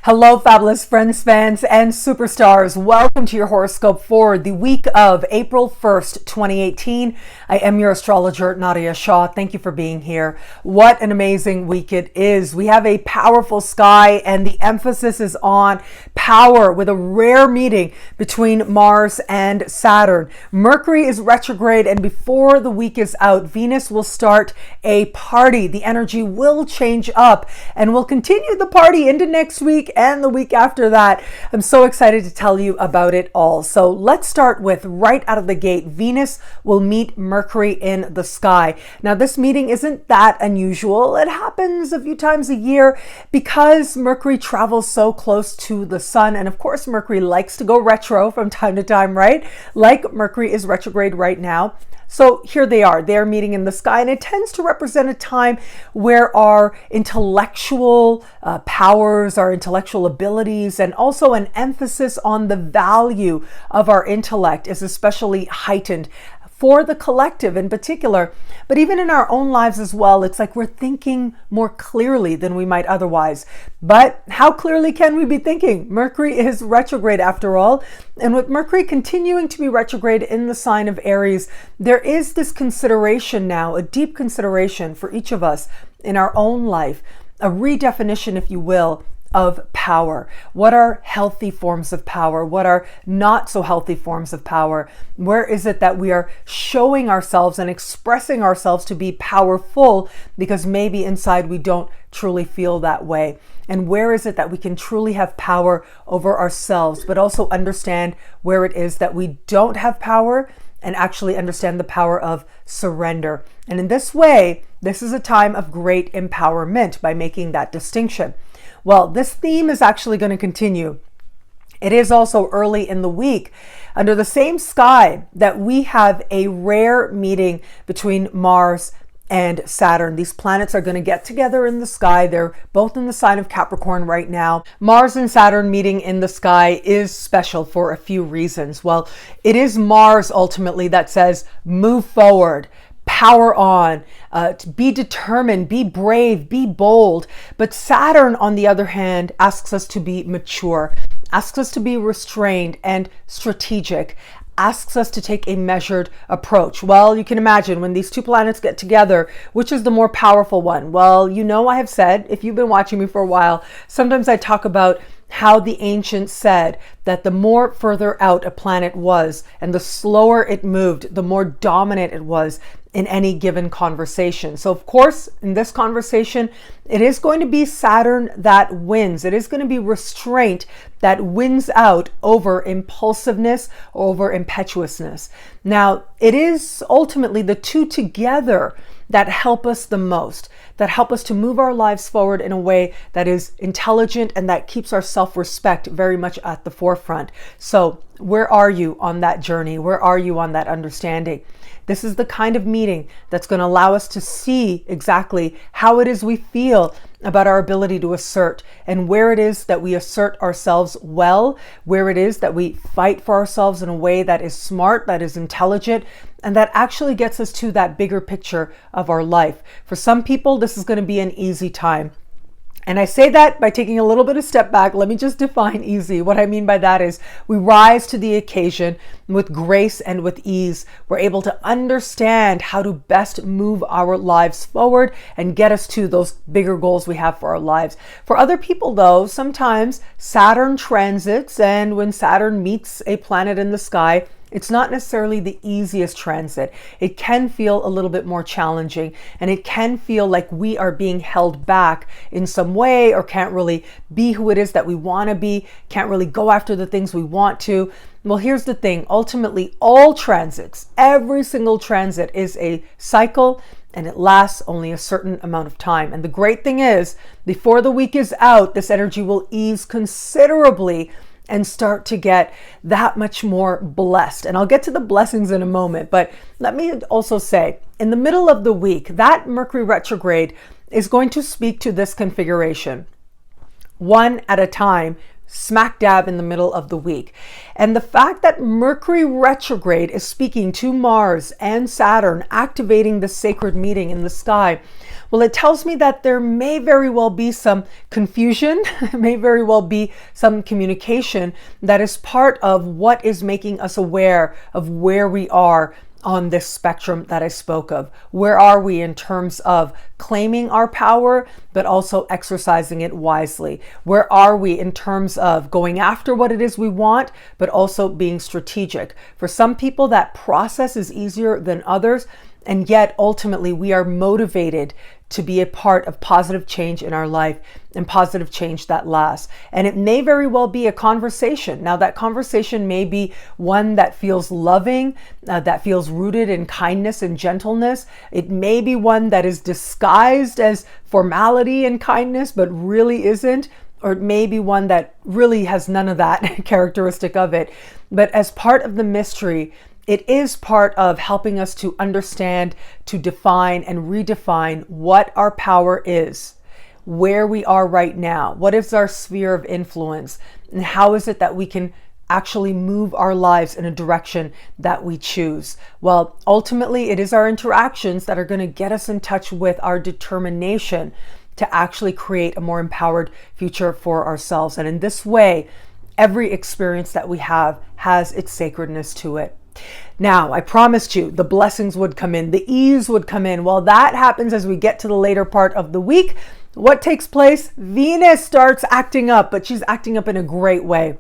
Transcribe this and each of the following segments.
Hello, fabulous friends, fans, and superstars. Welcome to your horoscope for the week of April 1st, 2018. I am your astrologer, Nadiya Shah. Thank you for being here. What an amazing week it is. We have a powerful sky, and the emphasis is on power with a rare meeting between Mars and Saturn. Mercury is retrograde, and before the week is out, Venus will start a party. The energy will change up, and we'll continue the party into next week and the week after that. I'm so excited to tell you about it all. So let's start with right out of the gate. Venus will meet Mercury in the sky. Now, this meeting isn't that unusual. It happens a few times a year because Mercury travels so close to the sun. And of course, Mercury likes to go retro from time to time, right? Like Mercury is retrograde right now. So here they are, they're meeting in the sky, and it tends to represent a time where our intellectual powers, our intellectual abilities, and also an emphasis on the value of our intellect is especially heightened for the collective in particular, but even in our own lives as well. It's like we're thinking more clearly than we might otherwise. But how clearly can we be thinking? Mercury is retrograde after all. And with Mercury continuing to be retrograde in the sign of Aries, there is this consideration now, a deep consideration for each of us in our own life, a redefinition, if you will, of power. What are healthy forms of power? What are not so healthy forms of power? Where is it that we are showing ourselves and expressing ourselves to be powerful because maybe inside we don't truly feel that way? And where is it that we can truly have power over ourselves, but also understand where it is that we don't have power and actually understand the power of surrender? And in this way, this is a time of great empowerment by making that distinction. Well, this theme is actually going to continue. It is also early in the week, under the same sky, that we have a rare meeting between Mars and Saturn. These planets are going to get together in the sky. They're both in the sign of Capricorn right now. Mars and Saturn meeting in the sky is special for a few reasons. Well, it is Mars ultimately that says, move forward, power on, be determined, be brave, be bold. But Saturn, on the other hand, asks us to be mature, asks us to be restrained and strategic, asks us to take a measured approach. Well, you can imagine when these two planets get together, which is the more powerful one? Well, you know, I have said, if you've been watching me for a while, sometimes I talk about how the ancients said that the more further out a planet was and the slower it moved, the more dominant it was in any given conversation. So of course, in this conversation, it is going to be Saturn that wins. It is going to be restraint that wins out over impulsiveness, over impetuousness. Now, it is ultimately the two together that help us the most, that help us to move our lives forward in a way that is intelligent and that keeps our self-respect very much at the forefront. So where are you on that journey? Where are you on that understanding? This is the kind of meeting that's going to allow us to see exactly how it is we feel about our ability to assert, and where it is that we assert ourselves well, where it is that we fight for ourselves in a way that is smart, that is intelligent, and that actually gets us to that bigger picture of our life. For some people, this is going to be an easy time. And I say that by taking a little bit of step back. Let me just define easy. What I mean by that is we rise to the occasion with grace and with ease. We're able to understand how to best move our lives forward and get us to those bigger goals we have for our lives. For other people, though, sometimes Saturn transits, and when Saturn meets a planet in the sky, it's not necessarily the easiest transit. It can feel a little bit more challenging, and it can feel like we are being held back in some way, or can't really be who it is that we want to be, can't really go after the things we want to. Well, here's the thing. Ultimately, all transits, every single transit is a cycle, and it lasts only a certain amount of time. And the great thing is, before the week is out, this energy will ease considerably and start to get that much more blessed. And I'll get to the blessings in a moment, but let me also say, in the middle of the week, that Mercury retrograde is going to speak to this configuration, one at a time, smack dab in the middle of the week. And the fact that Mercury retrograde is speaking to Mars and Saturn, activating the sacred meeting in the sky, Well, it tells me that there may very well be some confusion, may very well be some communication that is part of what is making us aware of where we are on this spectrum that I spoke of. Where are we in terms of claiming our power, but also exercising it wisely? Where are we in terms of going after what it is we want, but also being strategic? For some people, that process is easier than others. And yet, ultimately, we are motivated to be a part of positive change in our life and positive change that lasts. And it may very well be a conversation. Now, that conversation may be one that feels loving, that feels rooted in kindness and gentleness. It may be one that is disguised as formality and kindness, but really isn't. Or it may be one that really has none of that characteristic of it. But as part of the mystery, it is part of helping us to understand, to define and redefine what our power is, where we are right now, what is our sphere of influence, and how is it that we can actually move our lives in a direction that we choose. Well, ultimately, it is our interactions that are going to get us in touch with our determination to actually create a more empowered future for ourselves. And in this way, every experience that we have has its sacredness to it. Now, I promised you the blessings would come in, the ease would come in. Well, that happens as we get to the later part of the week. What takes place? Venus starts acting up, but she's acting up in a great way.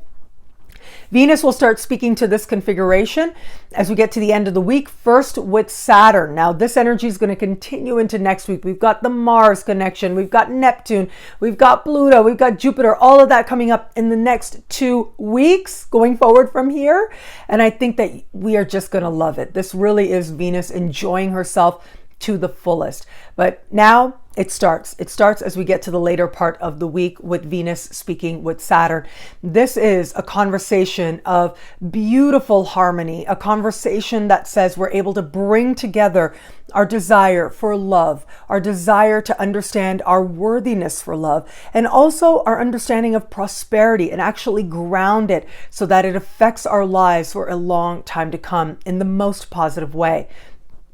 Venus will start speaking to this configuration as we get to the end of the week, first with Saturn. Now, this energy is going to continue into next week. We've got the Mars connection, we've got Neptune, we've got Pluto, we've got Jupiter, all of that coming up in the next 2 weeks going forward from here. And I think that we are just going to love it. This really is Venus enjoying herself to the fullest. But now it starts. It starts as we get to the later part of the week with Venus speaking with Saturn. This is a conversation of beautiful harmony, a conversation that says we're able to bring together our desire for love, our desire to understand our worthiness for love, and also our understanding of prosperity, and actually ground it so that it affects our lives for a long time to come in the most positive way.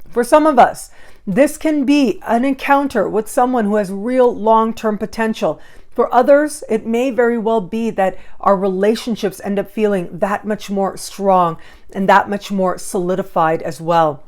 For some of us, this can be an encounter with someone who has real long-term potential. For others, it may very well be that our relationships end up feeling that much more strong and that much more solidified as well.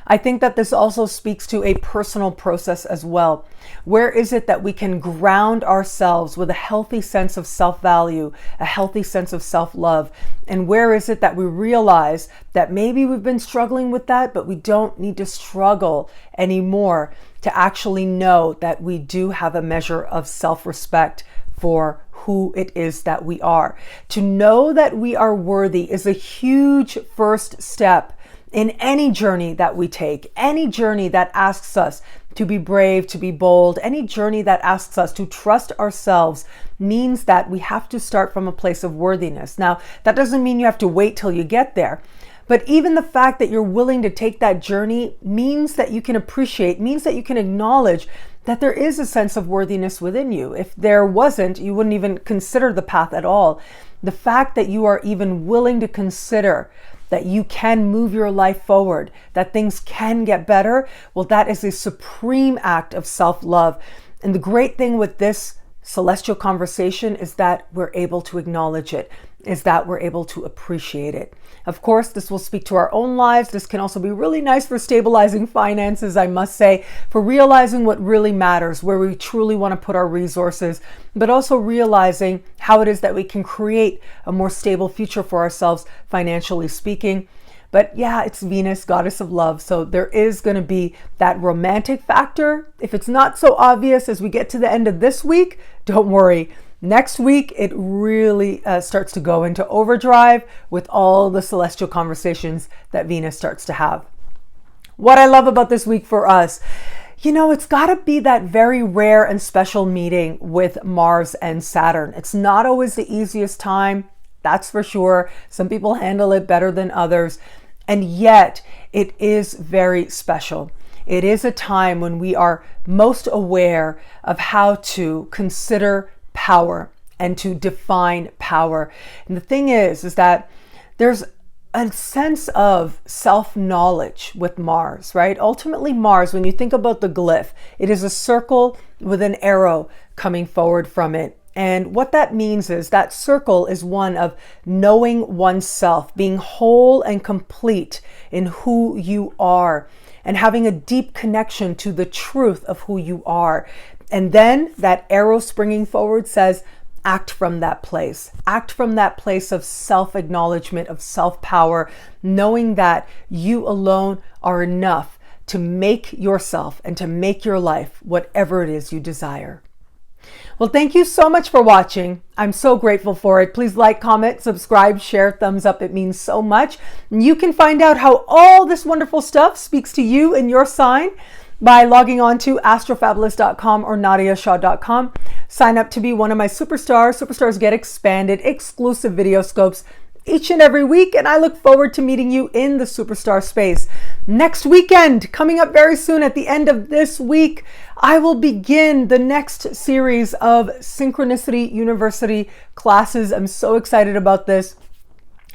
I think that this also speaks to a personal process as well. Where is it that we can ground ourselves with a healthy sense of self-value, a healthy sense of self-love? And where is it that we realize that maybe we've been struggling with that, but we don't need to struggle anymore to actually know that we do have a measure of self-respect for who it is that we are. To know that we are worthy is a huge first step in any journey that we take, any journey that asks us to be brave, to be bold, any journey that asks us to trust ourselves means that we have to start from a place of worthiness. Now, that doesn't mean you have to wait till you get there, but even the fact that you're willing to take that journey means that you can appreciate, means that you can acknowledge that there is a sense of worthiness within you. If there wasn't, you wouldn't even consider the path at all. The fact that you are even willing to consider that you can move your life forward, that things can get better, well, that is a supreme act of self-love. And the great thing with this celestial conversation is that we're able to acknowledge it, is that we're able to appreciate it. Of course, this will speak to our own lives. This can also be really nice for stabilizing finances, I must say, for realizing what really matters, where we truly want to put our resources, but also realizing how it is that we can create a more stable future for ourselves, financially speaking. But yeah, it's Venus, goddess of love. So there is going to be that romantic factor. If it's not so obvious as we get to the end of this week, don't worry. Next week, it really starts to go into overdrive with all the celestial conversations that Venus starts to have. What I love about this week for us, it's got to be that very rare and special meeting with Mars and Saturn. It's not always the easiest time, that's for sure. Some people handle it better than others. And yet, it is very special. It is a time when we are most aware of how to consider power and to define power. And the thing is that there's a sense of self-knowledge with Mars, right? Ultimately, Mars, when you think about the glyph, it is a circle with an arrow coming forward from it. And what that means is that circle is one of knowing oneself, being whole and complete in who you are, and having a deep connection to the truth of who you are. And then that arrow springing forward says, act from that place. Act from that place of self-acknowledgement, of self-power, knowing that you alone are enough to make yourself and to make your life whatever it is you desire. Well, thank you so much for watching. I'm so grateful for it. Please like, comment, subscribe, share, thumbs up. It means so much. And you can find out how all this wonderful stuff speaks to you and your sign by logging on to astrofabulous.com or nadiyashah.com. Sign up to be one of my superstars. Superstars get expanded, exclusive video scopes each and every week, and I look forward to meeting you in the superstar space. Next weekend, coming up very soon at the end of this week, I will begin the next series of Synchronicity University classes. I'm so excited about this.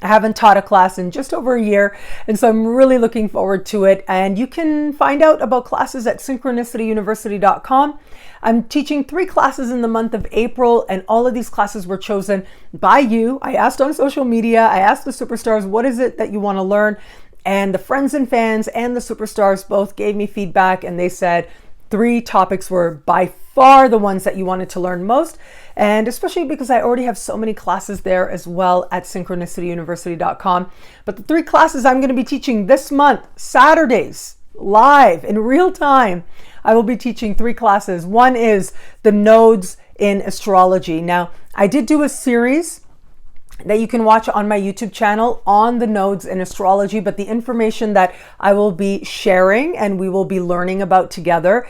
I haven't taught a class in just over a year, and so I'm really looking forward to it. And you can find out about classes at synchronicityuniversity.com. I'm teaching 3 classes in the month of April, and all of these classes were chosen by you. I asked on social media, I asked the superstars, what is it that you want to learn? And the friends and fans and the superstars both gave me feedback, and they said 3 topics were by far the ones that you wanted to learn most. And especially because I already have so many classes there as well at synchronicityuniversity.com. But the 3 classes I'm going to be teaching this month, Saturdays, live in real time, I will be teaching 3 classes. One is the nodes in astrology. Now, I did do a series that you can watch on my YouTube channel on the nodes in astrology, but the information that I will be sharing and we will be learning about together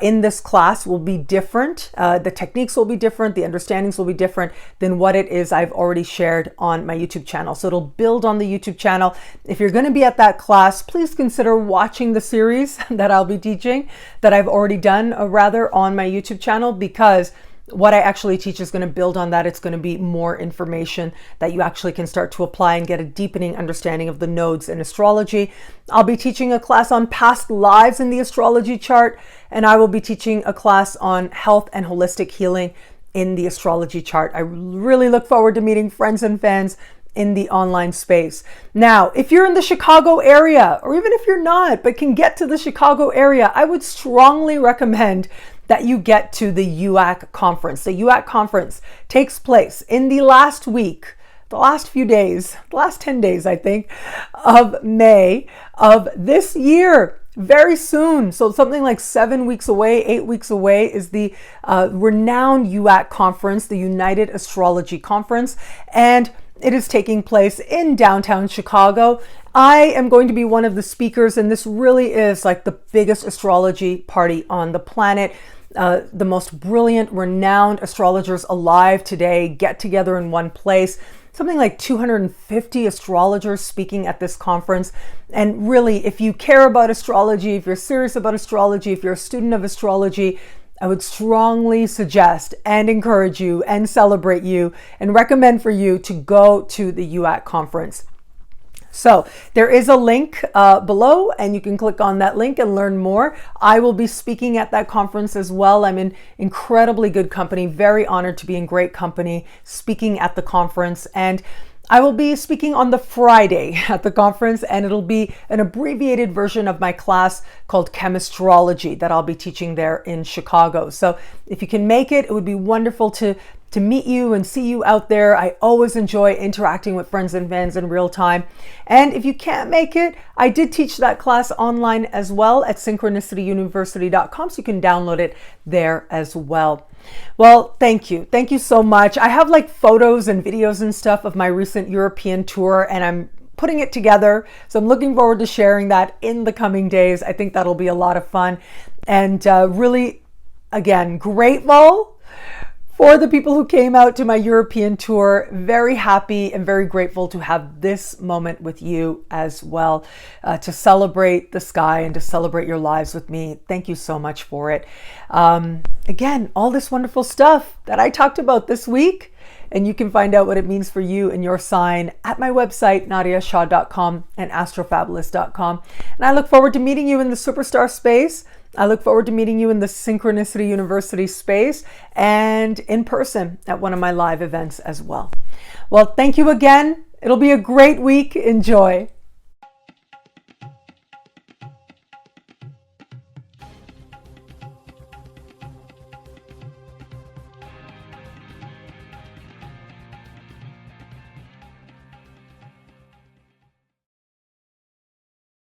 in this class will be different. The techniques will be different. The understandings will be different than what it is I've already shared on my YouTube channel. So it'll build on the YouTube channel. If you're going to be at that class, please consider watching the series that I'll be teaching that I've already done rather on my YouTube channel, because what I actually teach is going to build on that. It's going to be more information that you actually can start to apply and get a deepening understanding of the nodes in astrology. I'll be teaching a class on past lives in the astrology chart, and I will be teaching a class on health and holistic healing in the astrology chart. I really look forward to meeting friends and fans in the online space. Now, if you're in the Chicago area, or even if you're not, but can get to the Chicago area, I would strongly recommend that you get to the UAC conference. The UAC conference takes place in the last week, the last few days, the last 10 days, I think, of May of this year. Very soon. So something like 7 weeks away, 8 weeks away is the renowned UAC conference, the United Astrology Conference. And it is taking place in downtown Chicago. I am going to be one of the speakers, and this really is like the biggest astrology party on the planet. The most brilliant, renowned astrologers alive today get together in one place. Something like 250 astrologers speaking at this conference. And really, if you care about astrology, if you're serious about astrology, if you're a student of astrology, I would strongly suggest and encourage you and celebrate you and recommend for you to go to the UAC conference. So there is a link below, and you can click on that link and learn more. I will be speaking at that conference as well. I'm in incredibly good company, very honored to be in great company, speaking at the conference. And I will be speaking on the Friday at the conference, and it'll be an abbreviated version of my class called Chemistrology that I'll be teaching there in Chicago. So if you can make it, it would be wonderful to meet you and see you out there. I always enjoy interacting with friends and fans in real time. And if you can't make it, I did teach that class online as well at synchronicityuniversity.com, so you can download it there as well. Well, thank you. Thank you so much. I have like photos and videos and stuff of my recent European tour, and I'm putting it together. So I'm looking forward to sharing that in the coming days. I think that'll be a lot of fun. And really, again, grateful for the people who came out to my European tour. Very happy and very grateful to have this moment with you as well, to celebrate the sky and to celebrate your lives with me. Thank you so much for it. Again, all this wonderful stuff that I talked about this week And you can find out what it means for you and your sign at my website, nadiyashah.com and astrofabulous.com. And I look forward to meeting you in the superstar space. I look forward to meeting you in the Synchronicity University space and in person at one of my live events as well. Well, thank you again. It'll be a great week. Enjoy.